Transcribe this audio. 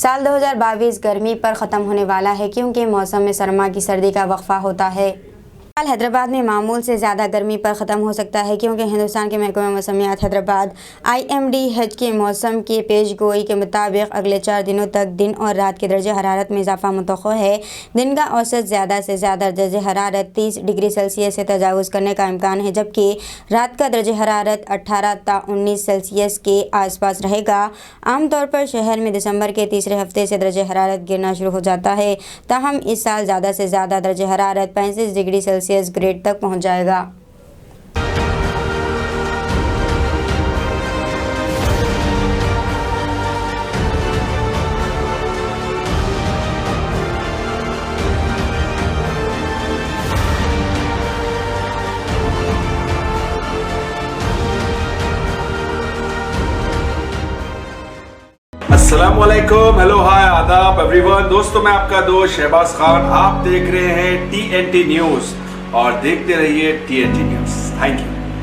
साल 2022 गर्मी पर ख़त्म होने वाला है क्योंकि मौसम में सरमा की सर्दी का वक्फा होता है। कल हैदराबाद में मामूल से ज़्यादा गर्मी पर ख़त्म हो सकता है क्योंकि हिंदुस्तान के महकमा मौसमियात हैदराबाद IMDH के मौसम की पेशगोई के मुताबिक अगले 4 दिनों तक दिन और रात के दर्जे हरारत में इजाफा मुतवक्को है। दिन का औसत ज़्यादा से ज़्यादा दर्जे हरारत 30 डिग्री सेल्सियस से तजावुज़ करने का इम्कान है, जबकि रात का दर्जे हरारत 18 ता 19 सेल्सियस के आसपास रहेगा। आमतौर पर शहर में दिसंबर के तीसरे हफ्ते से दर्जे हरारत गिरना शुरू हो जाता है, ताहम इस साल ज़्यादा से ज़्यादा दर्जे हरारत 35 डिग्री सेल्सियस ग्रेड तक पहुंच जाएगा। अस्सलामुअलैकुम, हेलो, हाय, आदाब एवरीवन। दोस्तों, मैं आपका दोस्त शहबाज खान। आप देख रहे हैं TNT न्यूज और देखते रहिए TNT न्यूज। Thank you.